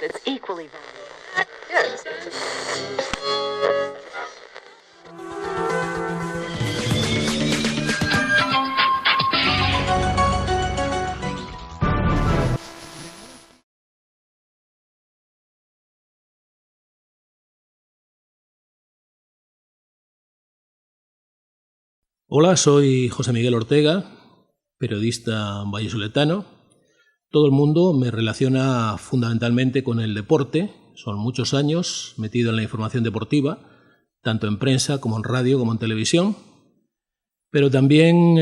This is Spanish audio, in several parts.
that's equally valuable. Yes. Hola, soy José Miguel Ortega, periodista vallisoletano. Todo el mundo me relaciona fundamentalmente con el deporte. Son muchos años metido en la información deportiva, tanto en prensa como en radio como en televisión. Pero también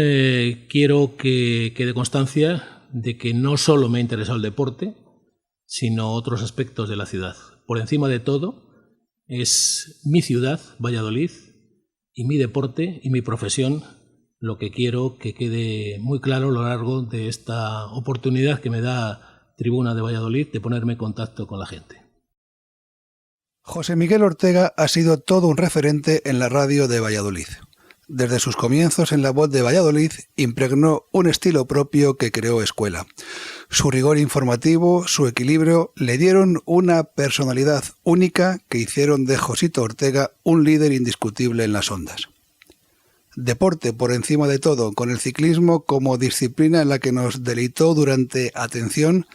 quiero que quede constancia de que no solo me ha interesado el deporte, sino otros aspectos de la ciudad. Por encima de todo, es mi ciudad, Valladolid, y mi deporte y mi profesión lo que quiero que quede muy claro a lo largo de esta oportunidad que me da Tribuna de Valladolid de ponerme en contacto con la gente. José Miguel Ortega ha sido todo un referente en la radio de Valladolid. Desde sus comienzos en la voz de Valladolid impregnó un estilo propio que creó escuela. Su rigor informativo, su equilibrio, le dieron una personalidad única que hicieron de Josito Ortega un líder indiscutible en las ondas. Deporte por encima de todo, con el ciclismo como disciplina en la que nos deleitó durante, atención,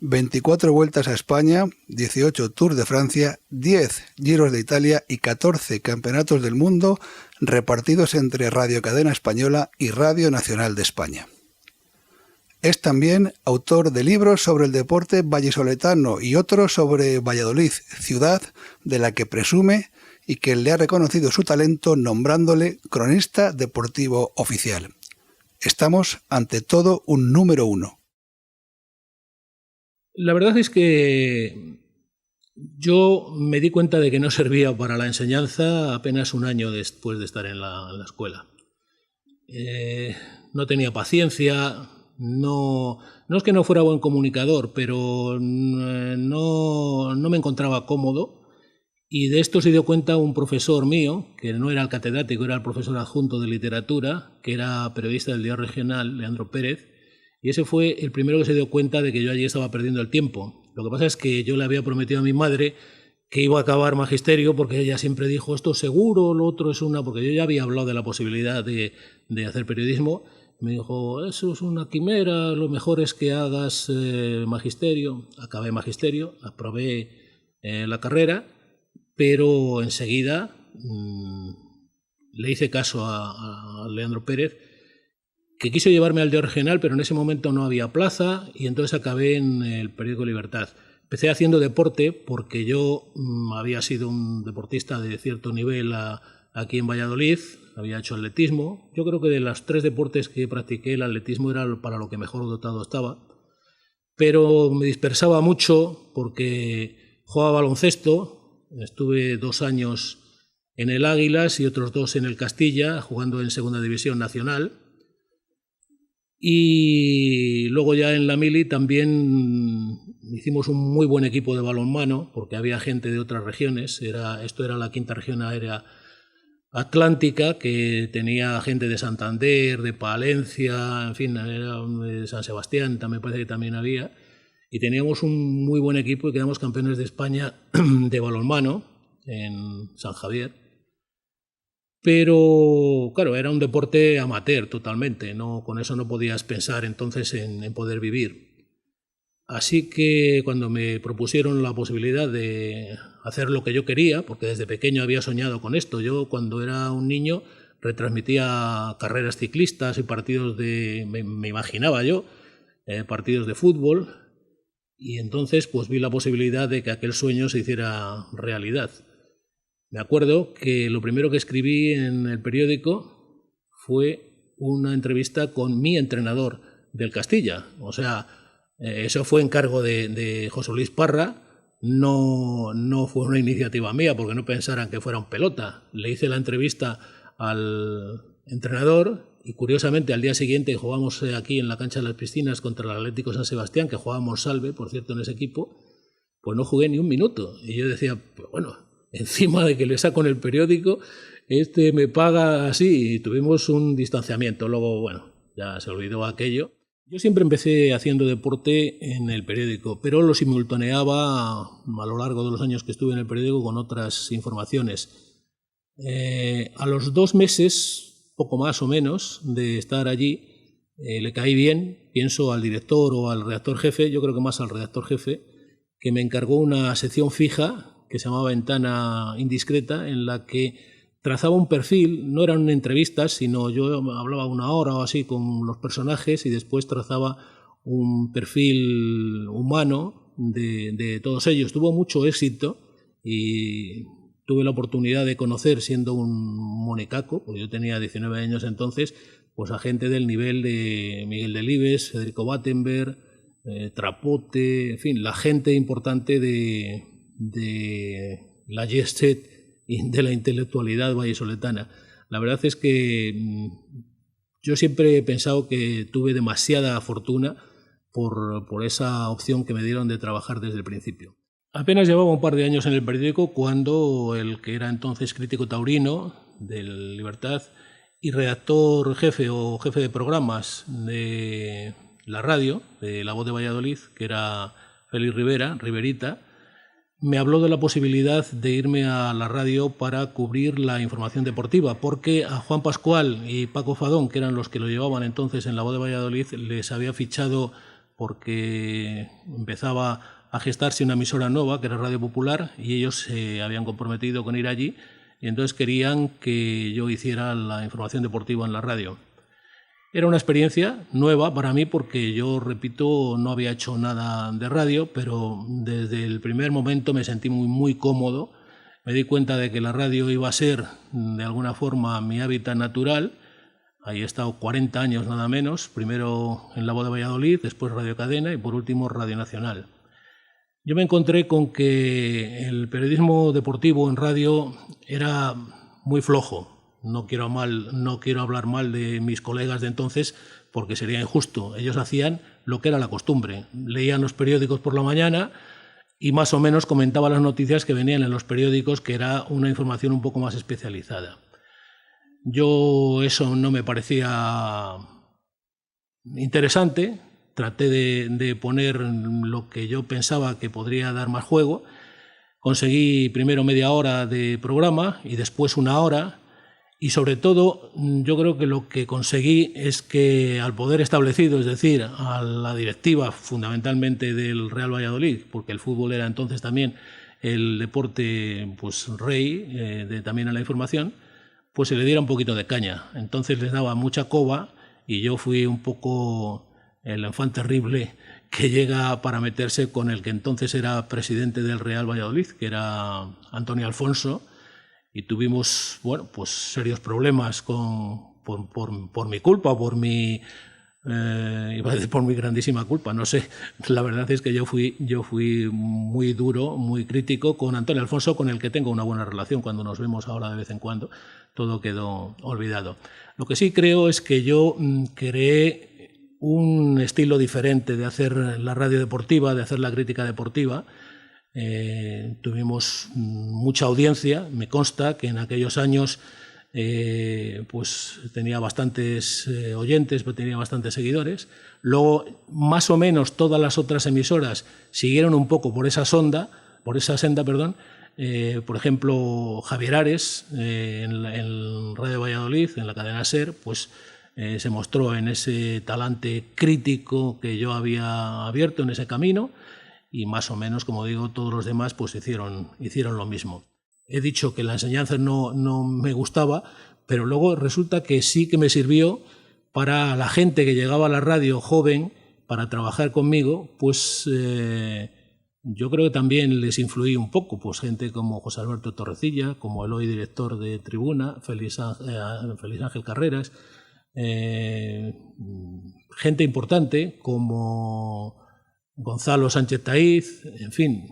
24 vueltas a España, 18 Tours de Francia, 10 Giros de Italia y 14 campeonatos del mundo repartidos entre Radio Cadena Española y Radio Nacional de España. Es también autor de libros sobre el deporte vallisoletano y otros sobre Valladolid, ciudad de la que presume y que le ha reconocido su talento nombrándole cronista deportivo oficial. Estamos ante todo un número uno. La verdad es que yo me di cuenta de que no servía para la enseñanza apenas un año después de estar en la escuela. No tenía paciencia, no es que no fuera buen comunicador, pero no me encontraba cómodo. Y de esto se dio cuenta un profesor mío, que no era el catedrático, era el profesor adjunto de literatura, que era periodista del diario regional, Leandro Pérez, y ese fue el primero que se dio cuenta de que yo allí estaba perdiendo el tiempo. Lo que pasa es que yo le había prometido a mi madre que iba a acabar magisterio, porque ella siempre dijo, esto seguro, lo otro es una... Porque yo ya había hablado de la posibilidad de hacer periodismo. Me dijo, eso es una quimera, lo mejor es que hagas magisterio. Acabé magisterio, aprobé la carrera, pero enseguida le hice caso a Leandro Pérez, que quiso llevarme al diario regional, pero en ese momento no había plaza y entonces acabé en el periódico Libertad. Empecé haciendo deporte porque yo había sido un deportista de cierto nivel aquí en Valladolid, había hecho atletismo. Yo creo que de los 3 deportes que practiqué, el atletismo era para lo que mejor dotado estaba, pero me dispersaba mucho porque jugaba baloncesto. Estuve 2 años en el Águilas y otros 2 en el Castilla, jugando en Segunda División Nacional. Y luego ya en la Mili también hicimos un muy buen equipo de balonmano, porque había gente de otras regiones. Esto era la 5ª región aérea atlántica, que tenía gente de Santander, de Palencia, en fin, era de San Sebastián, me parece que también había. Y teníamos un muy buen equipo y quedamos campeones de España de balonmano en San Javier. Pero, claro, era un deporte amateur totalmente, con eso no podías pensar entonces en poder vivir. Así que cuando me propusieron la posibilidad de hacer lo que yo quería, porque desde pequeño había soñado con esto, yo cuando era un niño retransmitía carreras ciclistas y partidos me imaginaba yo, partidos de fútbol, y entonces pues vi la posibilidad de que aquel sueño se hiciera realidad. Me acuerdo que lo primero que escribí en el periódico fue una entrevista con mi entrenador del Castilla. O sea, eso fue encargo de José Luis Parra, no fue una iniciativa mía, porque no pensaran que fuera un pelota. Le hice la entrevista al entrenador y curiosamente al día siguiente jugamos aquí en la cancha de las piscinas contra el Atlético San Sebastián, que jugábamos salve, por cierto, en ese equipo, pues no jugué ni un minuto. Y yo decía, pues bueno, encima de que le saco en el periódico, me paga así, y tuvimos un distanciamiento. Luego, bueno, ya se olvidó aquello. Yo siempre empecé haciendo deporte en el periódico, pero lo simultaneaba a lo largo de los años que estuve en el periódico con otras informaciones. A los 2 meses, poco más o menos, de estar allí, le caí bien, pienso al director o al redactor jefe, yo creo que más al redactor jefe, que me encargó una sección fija que se llamaba Ventana Indiscreta, en la que trazaba un perfil, no eran entrevistas, sino yo hablaba 1 hora o así con los personajes y después trazaba un perfil humano de todos ellos. Tuvo mucho éxito y tuve la oportunidad de conocer, siendo un monecaco, porque yo tenía 19 años entonces, pues a gente del nivel de Miguel Delibes, Federico Battenberg, Trapote, en fin, la gente importante de la jet set y de la intelectualidad vallisoletana. La verdad es que yo siempre he pensado que tuve demasiada fortuna por esa opción que me dieron de trabajar desde el principio. Apenas llevaba un par de años en el periódico cuando el que era entonces crítico taurino del Libertad y redactor jefe o jefe de programas de la radio, de La Voz de Valladolid, que era Félix Riverita, me habló de la posibilidad de irme a la radio para cubrir la información deportiva, porque a Juan Pascual y Paco Fadón, que eran los que lo llevaban entonces en La Voz de Valladolid, les había fichado porque empezaba a gestarse una emisora nueva, que era Radio Popular, y ellos se habían comprometido con ir allí, y entonces querían que yo hiciera la información deportiva en la radio. Era una experiencia nueva para mí porque yo, repito, no había hecho nada de radio, pero desde el primer momento me sentí muy cómodo. Me di cuenta de que la radio iba a ser, de alguna forma, mi hábitat natural. Ahí he estado 40 años nada menos, primero en La Voz de Valladolid, después Radio Cadena y por último Radio Nacional. Yo me encontré con que el periodismo deportivo en radio era muy flojo. No quiero hablar mal de mis colegas de entonces porque sería injusto. Ellos hacían lo que era la costumbre. Leían los periódicos por la mañana y más o menos comentaban las noticias que venían en los periódicos, que era una información un poco más especializada. Yo eso no me parecía interesante. Traté de poner lo que yo pensaba que podría dar más juego. Conseguí primero media hora de programa y después 1 hora. Y sobre todo, yo creo que lo que conseguí es que al poder establecido, es decir, a la directiva fundamentalmente del Real Valladolid, porque el fútbol era entonces también el deporte pues rey también en la información, pues se le diera un poquito de caña. Entonces les daba mucha coba y yo fui un poco el enfant terrible que llega para meterse con el que entonces era presidente del Real Valladolid, que era Antonio Alfonso. Y tuvimos, bueno, pues serios problemas por mi culpa, por mi grandísima culpa, no sé. La verdad es que yo fui muy duro, muy crítico con Antonio Alfonso, con el que tengo una buena relación. Cuando nos vemos ahora de vez en cuando, todo quedó olvidado. Lo que sí creo es que yo creé un estilo diferente de hacer la radio deportiva, de hacer la crítica deportiva. Tuvimos mucha audiencia, me consta que en aquellos años pues tenía bastantes oyentes, tenía bastantes seguidores. Luego, más o menos todas las otras emisoras siguieron un poco por esa senda. Por ejemplo, Javier Ares en Radio Valladolid, en la cadena SER, pues se mostró en ese talante crítico que yo había abierto en ese camino. Y más o menos, como digo, todos los demás pues hicieron lo mismo. He dicho que la enseñanza no me gustaba, pero luego resulta que sí que me sirvió para la gente que llegaba a la radio joven para trabajar conmigo, pues yo creo que también les influí un poco, pues gente como José Alberto Torrecilla, como el hoy director de Tribuna, Félix Ángel Carreras, gente importante como Gonzalo Sánchez Taíz, en fin,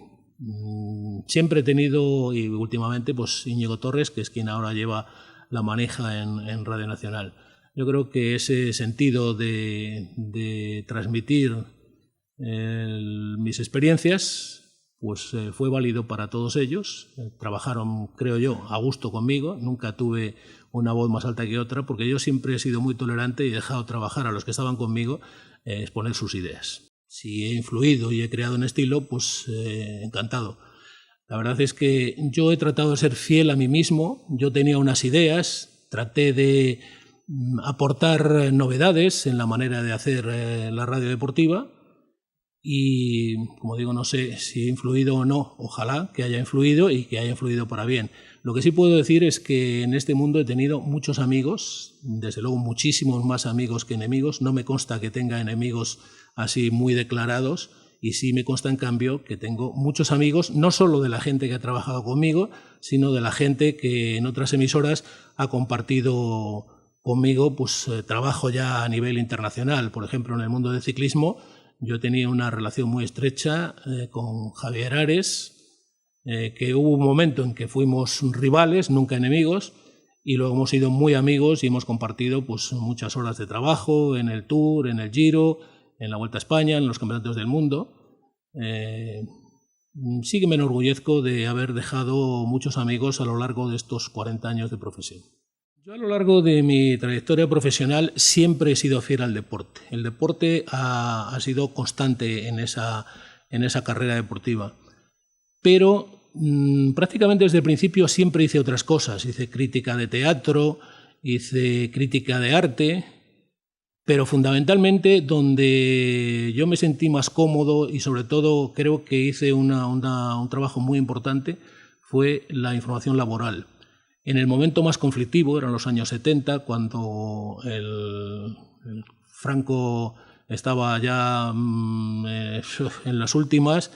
siempre he tenido, y últimamente pues Íñigo Torres, que es quien ahora lleva la maneja en Radio Nacional. Yo creo que ese sentido de transmitir mis experiencias pues fue válido para todos ellos. Trabajaron, creo yo, a gusto conmigo. Nunca tuve una voz más alta que otra, porque yo siempre he sido muy tolerante y he dejado trabajar a los que estaban conmigo, exponer sus ideas. Si he influido y he creado un estilo, pues encantado. La verdad es que yo he tratado de ser fiel a mí mismo. Yo tenía unas ideas, traté de aportar novedades en la manera de hacer la radio deportiva y, como digo, no sé si he influido o no. Ojalá que haya influido y que haya influido para bien. Lo que sí puedo decir es que en este mundo he tenido muchos amigos, desde luego muchísimos más amigos que enemigos. No me consta que tenga enemigos así muy declarados, y sí me consta, en cambio, que tengo muchos amigos, no solo de la gente que ha trabajado conmigo, sino de la gente que en otras emisoras ha compartido conmigo pues trabajo ya a nivel internacional. Por ejemplo, en el mundo del ciclismo yo tenía una relación muy estrecha con Javier Ares, que hubo un momento en que fuimos rivales, nunca enemigos, y luego hemos sido muy amigos y hemos compartido pues muchas horas de trabajo en el Tour, en el Giro, en la Vuelta a España, en los campeonatos del mundo. Sí que me enorgullezco de haber dejado muchos amigos a lo largo de estos 40 años de profesión. Yo, a lo largo de mi trayectoria profesional, siempre he sido fiel al deporte. El deporte ha sido constante en esa carrera deportiva. Pero prácticamente desde el principio siempre hice otras cosas. Hice crítica de teatro, hice crítica de arte, pero fundamentalmente donde yo me sentí más cómodo y sobre todo creo que hice un trabajo muy importante fue la información laboral. En el momento más conflictivo, eran los años 70, cuando el Franco estaba ya en las últimas,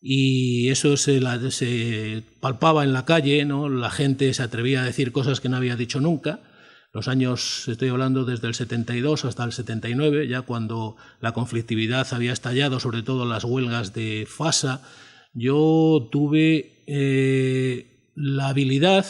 y eso se palpaba en la calle, ¿no? La gente se atrevía a decir cosas que no había dicho nunca. Los años, estoy hablando desde el 72 hasta el 79, ya cuando la conflictividad había estallado, sobre todo las huelgas de FASA. Yo tuve la habilidad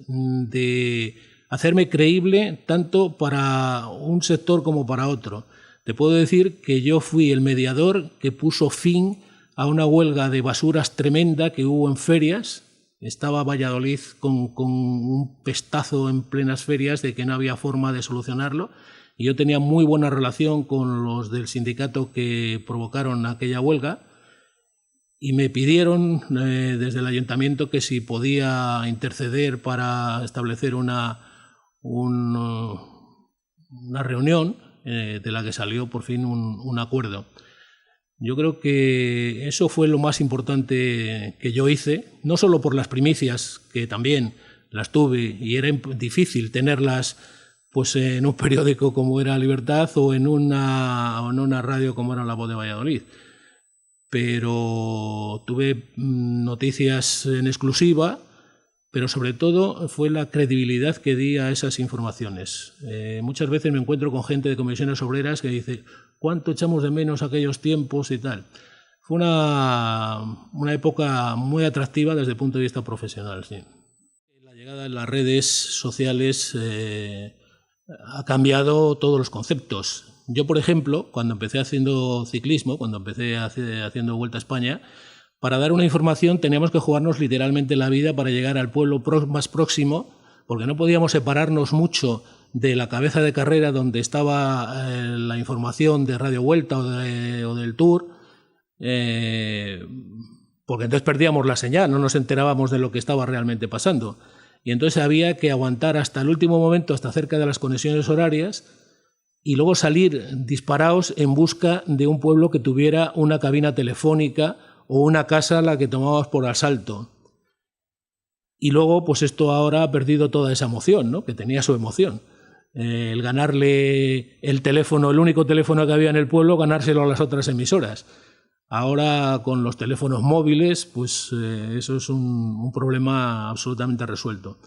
de hacerme creíble tanto para un sector como para otro. Te puedo decir que yo fui el mediador que puso fin a una huelga de basuras tremenda que hubo en ferias. Estaba Valladolid con un pestazo en plenas ferias de que no había forma de solucionarlo, y yo tenía muy buena relación con los del sindicato que provocaron aquella huelga, y me pidieron desde el ayuntamiento que si podía interceder para establecer una reunión de la que salió por fin un acuerdo. Yo creo que eso fue lo más importante que yo hice, no solo por las primicias, que también las tuve y era difícil tenerlas pues en un periódico como era Libertad o en una radio como era La Voz de Valladolid, pero tuve noticias en exclusiva, pero sobre todo fue la credibilidad que di a esas informaciones. Muchas veces me encuentro con gente de comisiones obreras que dice: ¿cuánto echamos de menos aquellos tiempos y tal? Fue una época muy atractiva desde el punto de vista profesional, sí. La llegada de las redes sociales ha cambiado todos los conceptos. Yo, por ejemplo, cuando empecé haciendo ciclismo, cuando empecé haciendo Vuelta a España, para dar una información teníamos que jugarnos literalmente la vida para llegar al pueblo más próximo, porque no podíamos separarnos mucho de la cabeza de carrera donde estaba la información de Radio Vuelta o del Tour, porque entonces perdíamos la señal, no nos enterábamos de lo que estaba realmente pasando. Y entonces había que aguantar hasta el último momento, hasta cerca de las conexiones horarias, y luego salir disparados en busca de un pueblo que tuviera una cabina telefónica o una casa a la que tomábamos por asalto. Y luego, pues esto ahora ha perdido toda esa emoción, ¿no? Que tenía su emoción. El ganarle el teléfono, el único teléfono que había en el pueblo, ganárselo a las otras emisoras. Ahora, con los teléfonos móviles, pues eso es un problema absolutamente resuelto.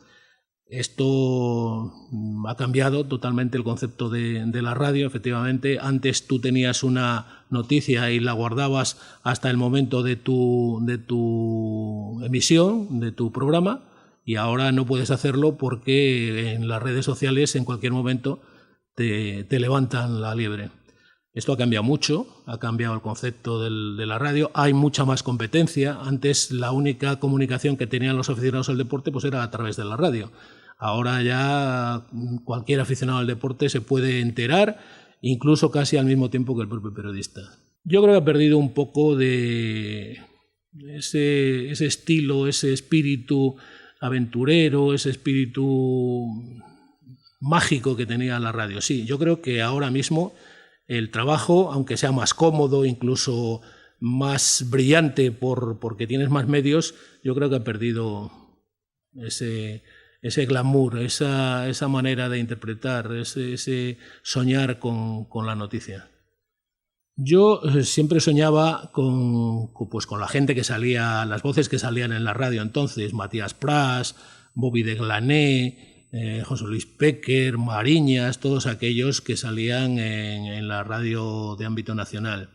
Esto ha cambiado totalmente el concepto de la radio, efectivamente. Antes tú tenías una noticia y la guardabas hasta el momento de tu emisión, de tu programa, y ahora no puedes hacerlo porque en las redes sociales en cualquier momento te levantan la liebre. Esto ha cambiado mucho, ha cambiado el concepto de la radio, hay mucha más competencia. Antes la única comunicación que tenían los aficionados al deporte pues era a través de la radio. Ahora ya cualquier aficionado al deporte se puede enterar, incluso casi al mismo tiempo que el propio periodista. Yo creo que ha perdido un poco de ese estilo, ese espíritu aventurero, ese espíritu mágico que tenía la radio. Sí, yo creo que ahora mismo el trabajo, aunque sea más cómodo, incluso más brillante porque tienes más medios, yo creo que ha perdido ese glamour, esa manera de interpretar, ese soñar con la noticia. Yo siempre soñaba con la gente que salía, las voces que salían en la radio entonces, Matías Prats, Bobby de Glané, José Luis Péquer, Mariñas, todos aquellos que salían en la radio de ámbito nacional,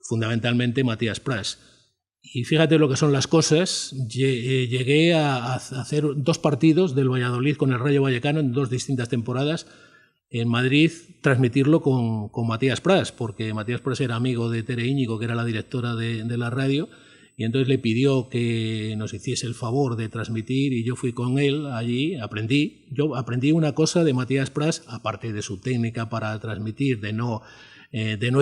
fundamentalmente Matías Prats. Y fíjate lo que son las cosas, llegué a hacer 2 partidos del Valladolid con el Rayo Vallecano en 2 distintas temporadas en Madrid, transmitirlo con Matías Prats, porque Matías Prats era amigo de Tere Íñigo, que era la directora de la radio, y entonces le pidió que nos hiciese el favor de transmitir y yo fui con él allí, aprendí una cosa de Matías Prats, aparte de su técnica para transmitir, de no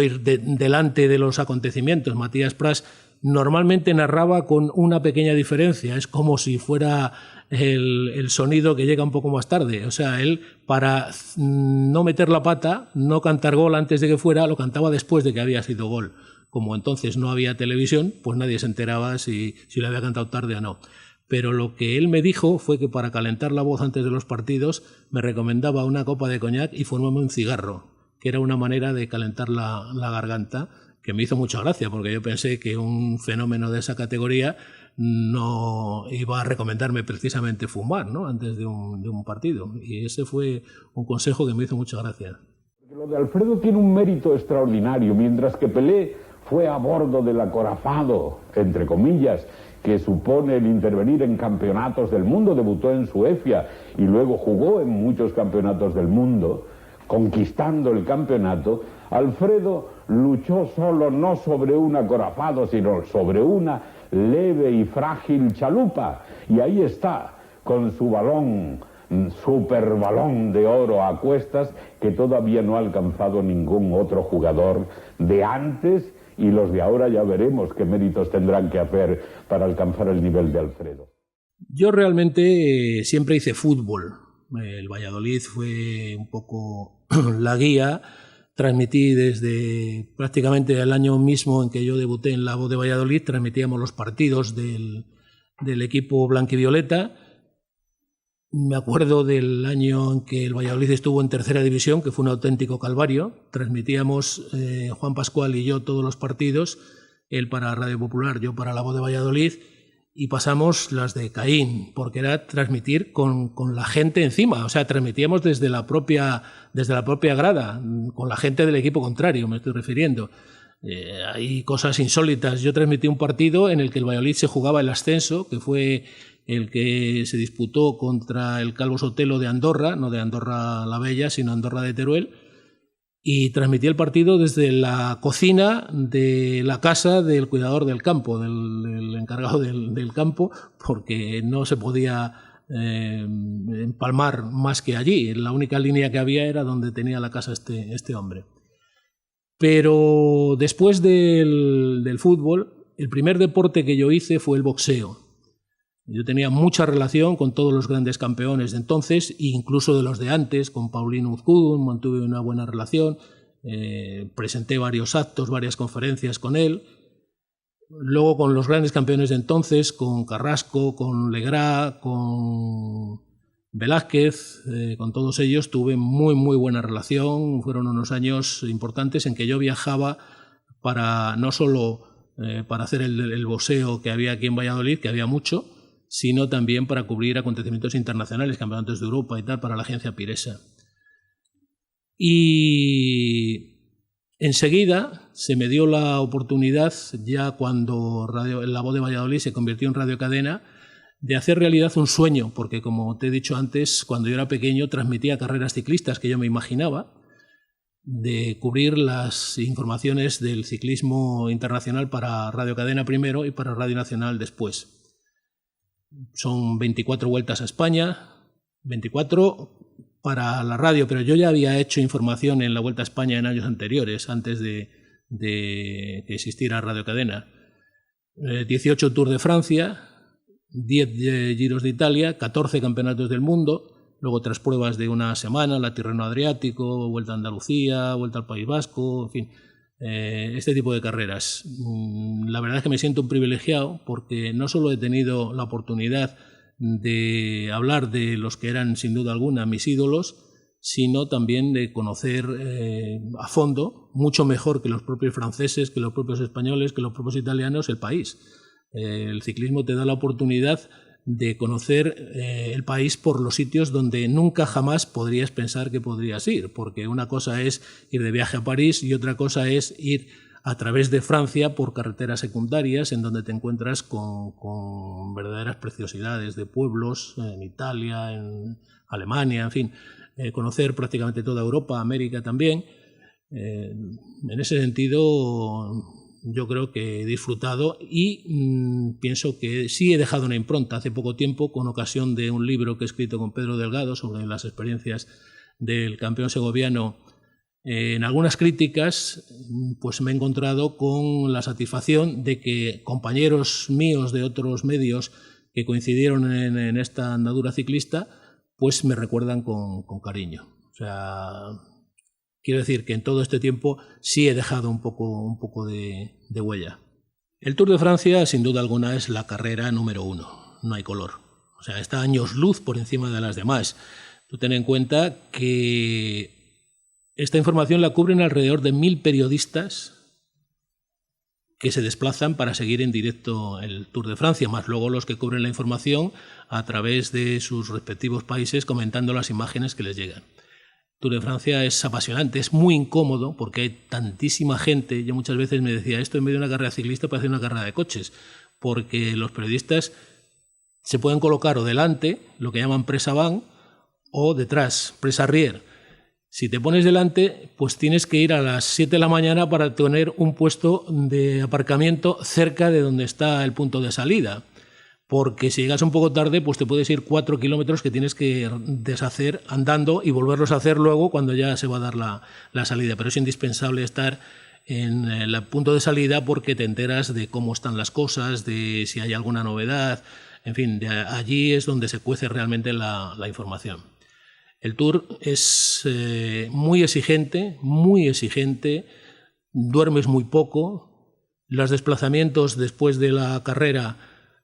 ir delante de los acontecimientos. Matías Prats normalmente narraba con una pequeña diferencia, es como si fuera el sonido que llega un poco más tarde, o sea, él para no meter la pata, no cantar gol antes de que fuera, lo cantaba después de que había sido gol. Como entonces no había televisión, pues nadie se enteraba si le había cantado tarde o no. Pero lo que él me dijo fue que para calentar la voz antes de los partidos me recomendaba una copa de coñac y fumarme un cigarro, que era una manera de calentar la garganta, que me hizo mucha gracia, porque yo pensé que un fenómeno de esa categoría no iba a recomendarme precisamente fumar, ¿no?, antes de un partido. Y ese fue un consejo que me hizo mucha gracia. Lo de Alfredo tiene un mérito extraordinario, mientras que Pelé fue a bordo del acorazado, entre comillas, que supone el intervenir en campeonatos del mundo, debutó en Suecia y luego jugó en muchos campeonatos del mundo, conquistando el campeonato. Alfredo luchó solo no sobre un acorazado, sino sobre una leve y frágil chalupa, y ahí está, con su balón, super balón de oro a cuestas, que todavía no ha alcanzado ningún otro jugador de antes, y los de ahora ya veremos qué méritos tendrán que hacer para alcanzar el nivel de Alfredo. Yo realmente siempre hice fútbol. El Valladolid fue un poco la guía. Transmití desde prácticamente el año mismo en que yo debuté en La Voz de Valladolid, transmitíamos los partidos del equipo blanquivioleta. Me acuerdo del año en que el Valladolid estuvo en tercera división, que fue un auténtico calvario. Transmitíamos Juan Pascual y yo todos los partidos, él para Radio Popular, yo para La Voz de Valladolid, y pasamos las de Caín, porque era transmitir con la gente encima, o sea, transmitíamos desde la propia grada, con la gente del equipo contrario, me estoy refiriendo. Hay cosas insólitas. Yo transmití un partido en el que el Valladolid se jugaba el ascenso, que fue el que se disputó contra el Calvo Sotelo de Andorra, no de Andorra la Bella, sino Andorra de Teruel, y transmití el partido desde la cocina de la casa del cuidador del campo, del encargado del campo, porque no se podía empalmar más que allí. La única línea que había era donde tenía la casa este hombre. Pero después del fútbol, el primer deporte que yo hice fue el boxeo. Yo tenía mucha relación con todos los grandes campeones de entonces, e incluso de los de antes, con Paulino Uzcudun, mantuve una buena relación, presenté varios actos, varias conferencias con él. Luego con los grandes campeones de entonces, con Carrasco, con Legrá, con Velázquez, con todos ellos tuve muy buena relación. Fueron unos años importantes en que yo viajaba para no solo para hacer el boxeo que había aquí en Valladolid, que había mucho, sino también para cubrir acontecimientos internacionales, campeonatos de Europa y tal, para la agencia Piresa. Y enseguida se me dio la oportunidad, ya cuando La Voz de Valladolid se convirtió en radiocadena, de hacer realidad un sueño, porque como te he dicho antes, cuando yo era pequeño transmitía carreras ciclistas que yo me imaginaba, de cubrir las informaciones del ciclismo internacional para Radio Cadena primero y para Radio Nacional después. Son 24 vueltas a España, 24 para la radio, pero yo ya había hecho información en la Vuelta a España en años anteriores, antes de que existiera Radio Cadena. 18 Tour de Francia, 10 Giros de Italia, 14 Campeonatos del Mundo, luego otras pruebas de una semana, la Tirreno Adriático, Vuelta a Andalucía, Vuelta al País Vasco, en fin, este tipo de carreras. La verdad es que me siento un privilegiado porque no solo he tenido la oportunidad de hablar de los que eran sin duda alguna mis ídolos, sino también de conocer a fondo, mucho mejor que los propios franceses, que los propios españoles, que los propios italianos, el país. El ciclismo te da la oportunidad de conocer el país por los sitios donde nunca jamás podrías pensar que podrías ir, porque una cosa es ir de viaje a París y otra cosa es ir a través de Francia por carreteras secundarias en donde te encuentras con verdaderas preciosidades de pueblos en Italia, en Alemania, en fin, conocer prácticamente toda Europa, América también. En ese sentido yo creo que he disfrutado y pienso que sí he dejado una impronta hace poco tiempo con ocasión de un libro que he escrito con Pedro Delgado sobre las experiencias del campeón segoviano. En algunas críticas pues me he encontrado con la satisfacción de que compañeros míos de otros medios que coincidieron en esta andadura ciclista pues me recuerdan con cariño. O sea, quiero decir que en todo este tiempo sí he dejado un poco de huella. El Tour de Francia sin duda alguna es la carrera número 1, no hay color. O sea, está años luz por encima de las demás. Tú ten en cuenta que esta información la cubren alrededor de 1000 periodistas que se desplazan para seguir en directo el Tour de Francia, más luego los que cubren la información a través de sus respectivos países comentando las imágenes que les llegan. El Tour de Francia es apasionante, es muy incómodo porque hay tantísima gente. Yo muchas veces me decía, esto en vez de una carrera ciclista parece una carrera de coches, porque los periodistas se pueden colocar o delante, lo que llaman presa van, o detrás, presa arrière. Si te pones delante, pues tienes que ir a las 7 de la mañana para tener un puesto de aparcamiento cerca de donde está el punto de salida. Porque si llegas un poco tarde, pues te puedes ir 4 kilómetros que tienes que deshacer andando y volverlos a hacer luego cuando ya se va a dar la salida. Pero es indispensable estar en el punto de salida porque te enteras de cómo están las cosas, de si hay alguna novedad. En fin, allí es donde se cuece realmente la información. El Tour es muy exigente, duermes muy poco, los desplazamientos después de la carrera,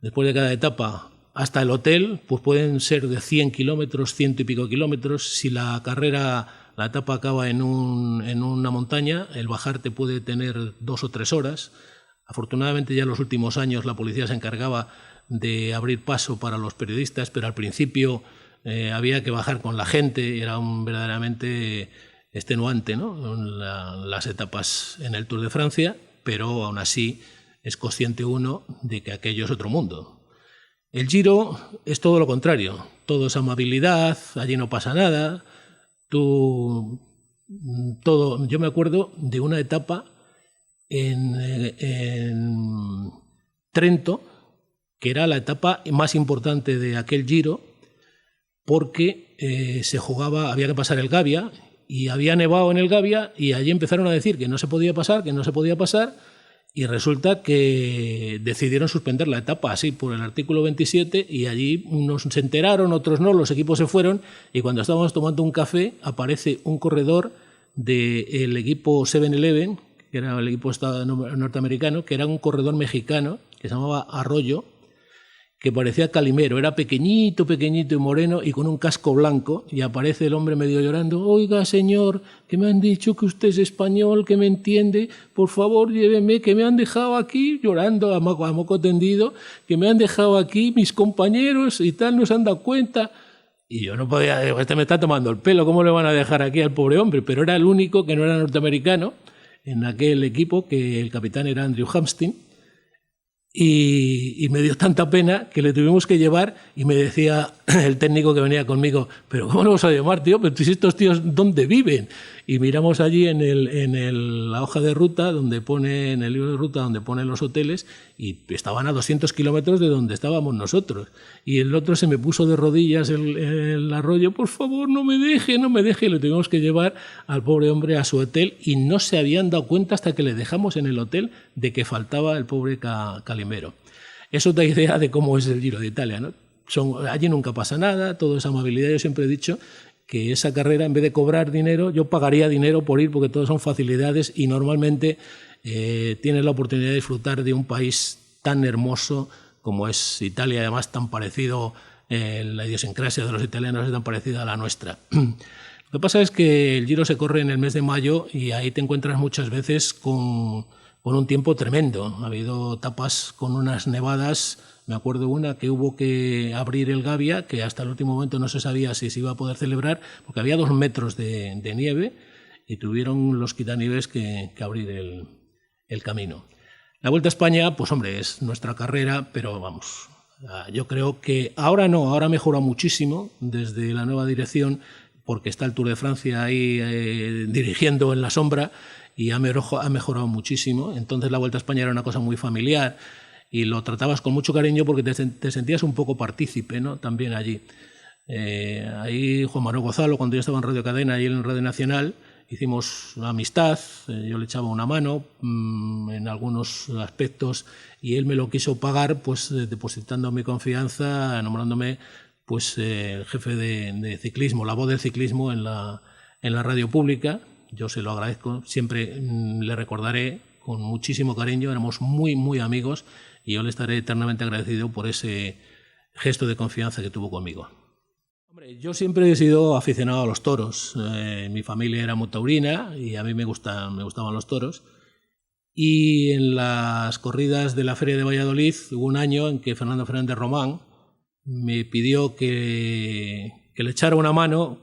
después de cada etapa, hasta el hotel, pues pueden ser de 100 kilómetros, 100 y pico kilómetros. Si la carrera, la etapa acaba en una montaña, el bajar te puede tener 2 o 3 horas. Afortunadamente ya en los últimos años la policía se encargaba de abrir paso para los periodistas, pero al principio había que bajar con la gente, era verdaderamente extenuante, ¿no? Las etapas en el Tour de Francia, pero aún así es consciente uno de que aquello es otro mundo. El Giro es todo lo contrario, todo es amabilidad, allí no pasa nada, yo me acuerdo de una etapa en Trento, que era la etapa más importante de aquel Giro, porque había que pasar el Gavia y había nevado en el Gavia y allí empezaron a decir que no se podía pasar, y resulta que decidieron suspender la etapa así por el artículo 27 y allí unos se enteraron, otros no, los equipos se fueron y cuando estábamos tomando un café aparece un corredor del equipo 7-Eleven, que era el equipo norteamericano, que era un corredor mexicano que se llamaba Arroyo, que parecía Calimero, era pequeñito y moreno y con un casco blanco, y aparece el hombre medio llorando, oiga señor, que me han dicho que usted es español, que me entiende, por favor lléveme, que me han dejado aquí, llorando a moco tendido, que me han dejado aquí mis compañeros y tal, no se han dado cuenta. Y yo no podía, este me está tomando el pelo, ¿cómo le van a dejar aquí al pobre hombre? Pero era el único que no era norteamericano en aquel equipo, que el capitán era Andrew Hamstin. y me dio tanta pena que le tuvimos que llevar, y me decía el técnico que venía conmigo, pero ¿cómo lo vas a llamar, tío? Pero estos tíos, ¿dónde viven? Y miramos allí en la hoja de ruta, en el libro de ruta donde ponen los hoteles, y estaban a 200 kilómetros de donde estábamos nosotros. Y el otro se me puso de rodillas el arroyo, por favor, no me deje, y le tuvimos que llevar al pobre hombre a su hotel, y no se habían dado cuenta hasta que le dejamos en el hotel de que faltaba el pobre Calimero. Eso da idea de cómo es el Giro de Italia, ¿no? Allí nunca pasa nada, todo es amabilidad. Yo siempre he dicho que esa carrera, en vez de cobrar dinero, yo pagaría dinero por ir, porque todo son facilidades, y normalmente tienes la oportunidad de disfrutar de un país tan hermoso como es Italia, además tan parecido, la idiosincrasia de los italianos es tan parecida a la nuestra. Lo que pasa es que el Giro se corre en el mes de mayo, y ahí te encuentras muchas veces con un tiempo tremendo. Ha habido etapas con unas nevadas. Me acuerdo una que hubo que abrir el Gavia, que hasta el último momento no se sabía si se iba a poder celebrar, porque había 2 metros de nieve, y tuvieron los quitanieves que abrir el camino. La Vuelta a España, pues hombre, es nuestra carrera, pero vamos, yo creo que ahora ha mejorado muchísimo desde la nueva dirección, porque está el Tour de Francia ahí dirigiendo en la sombra, y ha mejorado muchísimo. Entonces la Vuelta a España era una cosa muy familiar, y lo tratabas con mucho cariño porque te sentías un poco partícipe, ¿no? También allí. Ahí Juan Manuel Gozalo, cuando yo estaba en Radio Cadena y él en Radio Nacional, hicimos una amistad, yo le echaba una mano en algunos aspectos, y él me lo quiso pagar pues depositando mi confianza, nombrándome pues el jefe de ciclismo, la voz del ciclismo en la radio pública. Yo se lo agradezco, siempre le recordaré con muchísimo cariño, éramos muy, muy amigos, y yo le estaré eternamente agradecido por ese gesto de confianza que tuvo conmigo. Hombre, yo siempre he sido aficionado a los toros. Mi familia era muy taurina, y a mí me gustaban los toros. Y en las corridas de la Feria de Valladolid hubo un año en que Fernando Fernández Román me pidió que le echara una mano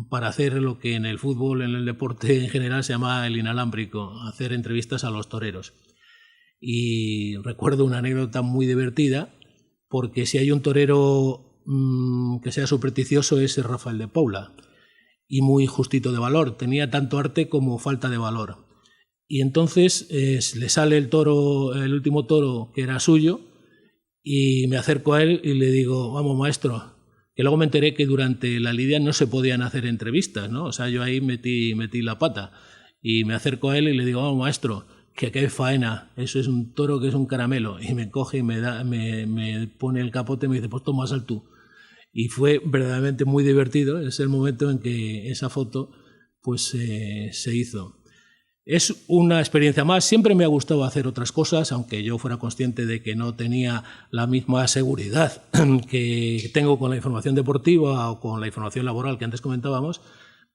para hacer lo que en el fútbol, en el deporte en general, se llama el inalámbrico, hacer entrevistas a los toreros. Y recuerdo una anécdota muy divertida, porque si hay un torero que sea supersticioso es Rafael de Paula, y muy justito de valor, tenía tanto arte como falta de valor. Y entonces le sale el último toro que era suyo, y me acerco a él y le digo, vamos maestro, que luego me enteré que durante la lidia no se podían hacer entrevistas, ¿no? O sea, yo ahí metí la pata, y me acerco a él y le digo, vamos maestro, que qué faena, eso es un toro que es un caramelo. Y me coge y me pone el capote y me dice, pues toma, sal tú. Y fue verdaderamente muy divertido. Es el momento en que esa foto pues se hizo. Es una experiencia más. Siempre me ha gustado hacer otras cosas, aunque yo fuera consciente de que no tenía la misma seguridad que tengo con la información deportiva o con la información laboral que antes comentábamos,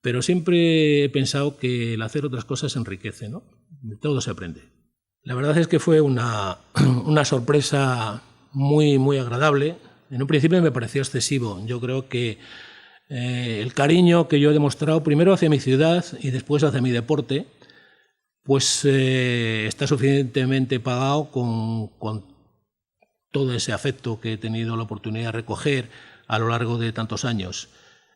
pero siempre he pensado que el hacer otras cosas enriquece, ¿no? De todo se aprende. La verdad es que fue una sorpresa muy, muy agradable. En un principio me pareció excesivo. Yo creo que el cariño que yo he demostrado primero hacia mi ciudad y después hacia mi deporte, pues está suficientemente pagado con todo ese afecto que he tenido la oportunidad de recoger a lo largo de tantos años.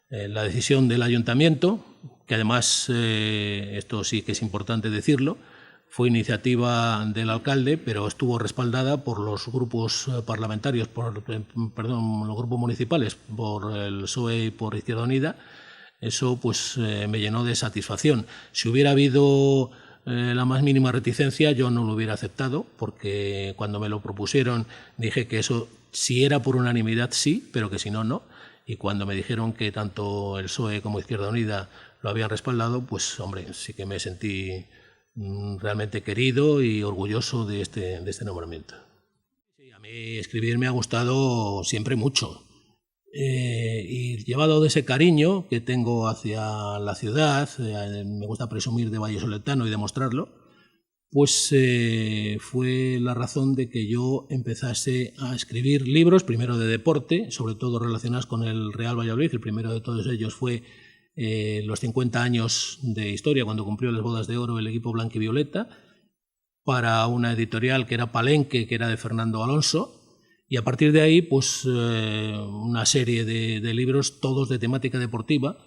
La decisión del ayuntamiento, que además, esto sí que es importante decirlo, fue iniciativa del alcalde, pero estuvo respaldada por los grupos parlamentarios, los grupos municipales, por el PSOE y por Izquierda Unida. Eso pues me llenó de satisfacción. Si hubiera habido la más mínima reticencia, yo no lo hubiera aceptado, porque cuando me lo propusieron dije que eso, si era por unanimidad, sí, pero que si no, no. Y cuando me dijeron que tanto el PSOE como Izquierda Unida lo habían respaldado, pues hombre, sí que me sentí realmente querido y orgulloso de este nombramiento. Sí, a mí escribir me ha gustado siempre mucho. Y llevado de ese cariño que tengo hacia la ciudad, me gusta presumir de vallesoletano y demostrarlo, pues fue la razón de que yo empezase a escribir libros, primero de deporte, sobre todo relacionados con el Real Valladolid. El primero de todos ellos fue los 50 años de historia, cuando cumplió las bodas de oro el equipo blanquivioleta, para una editorial que era Palenque, que era de Fernando Alonso, y a partir de ahí pues una serie de libros, todos de temática deportiva,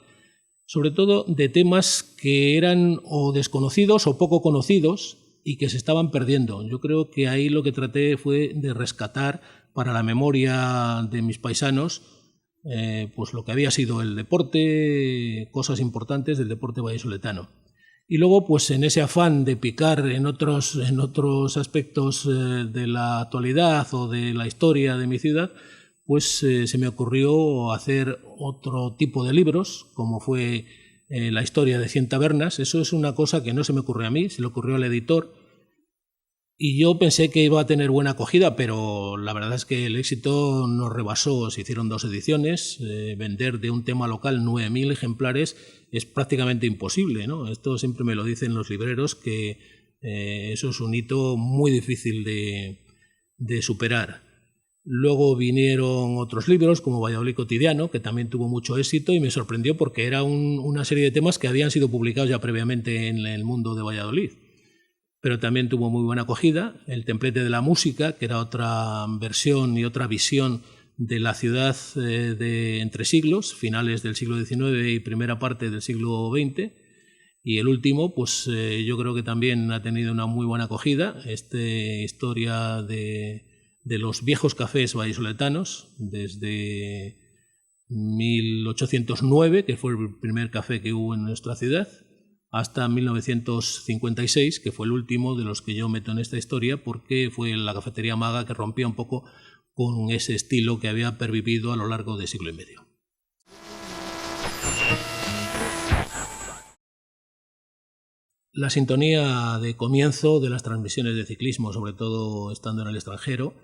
sobre todo de temas que eran o desconocidos o poco conocidos y que se estaban perdiendo. Yo creo que ahí lo que traté fue de rescatar para la memoria de mis paisanos pues lo que había sido el deporte, cosas importantes del deporte vallisoletano. Y luego, pues en ese afán de picar en otros aspectos de la actualidad o de la historia de mi ciudad, pues se me ocurrió hacer otro tipo de libros, como fue la historia de 100 tabernas. Eso es una cosa que no se me ocurrió a mí, se le ocurrió al editor. Y yo pensé que iba a tener buena acogida, pero la verdad es que el éxito nos rebasó. Se hicieron 2 ediciones. Vender de un tema local 9.000 ejemplares es prácticamente imposible, ¿no? Esto siempre me lo dicen los libreros, que eso es un hito muy difícil de superar. Luego vinieron otros libros, como Valladolid Cotidiano, que también tuvo mucho éxito y me sorprendió porque era una serie de temas que habían sido publicados ya previamente en el mundo de Valladolid. Pero también tuvo muy buena acogida. El Templete de la Música, que era otra versión y otra visión de la ciudad de entre siglos, finales del siglo XIX y primera parte del siglo XX. Y el último, pues yo creo que también ha tenido una muy buena acogida. Historia de los viejos cafés vallisoletanos, desde 1809, que fue el primer café que hubo en nuestra ciudad, hasta 1956, que fue el último de los que yo meto en esta historia, porque fue la cafetería Maga que rompía un poco con ese estilo que había pervivido a lo largo de siglo y medio. La sintonía de comienzo de las transmisiones de ciclismo, sobre todo estando en el extranjero,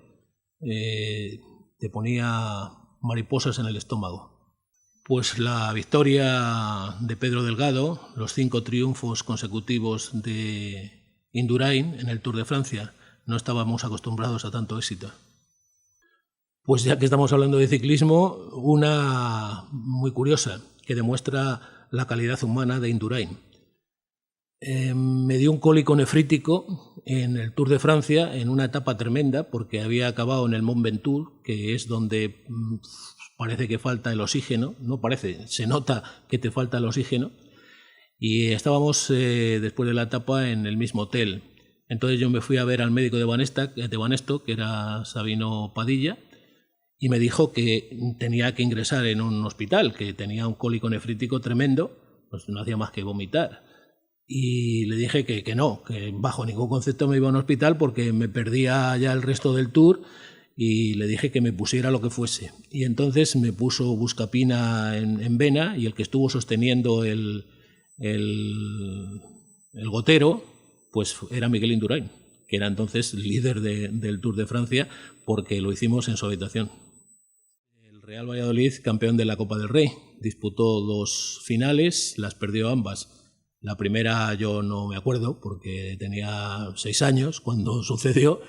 te ponía mariposas en el estómago. Pues la victoria de Pedro Delgado, los 5 triunfos consecutivos de Indurain en el Tour de Francia, no estábamos acostumbrados a tanto éxito. Pues ya que estamos hablando de ciclismo, una muy curiosa que demuestra la calidad humana de Indurain. Me dio un cólico nefrítico en el Tour de Francia en una etapa tremenda porque había acabado en el Mont Ventoux, que es donde parece que falta el oxígeno, no parece, se nota que te falta el oxígeno, y estábamos después de la etapa en el mismo hotel. Entonces yo me fui a ver al médico de Banesto, que era Sabino Padilla, y me dijo que tenía que ingresar en un hospital, que tenía un cólico nefrítico tremendo, pues no hacía más que vomitar. Y le dije que no, que bajo ningún concepto me iba a un hospital porque me perdía ya el resto del tour, y le dije que me pusiera lo que fuese. Y entonces me puso buscapina en vena, y el que estuvo sosteniendo el gotero pues era Miguel Indurain, que era entonces líder del Tour de Francia, porque lo hicimos en su habitación. El Real Valladolid, campeón de la Copa del Rey, disputó 2 finales, las perdió ambas. La primera yo no me acuerdo porque tenía 6 años cuando sucedió,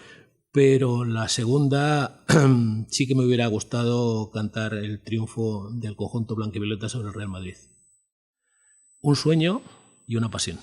pero la segunda sí que me hubiera gustado cantar el triunfo del conjunto blanquivioleta sobre el Real Madrid. Un sueño y una pasión.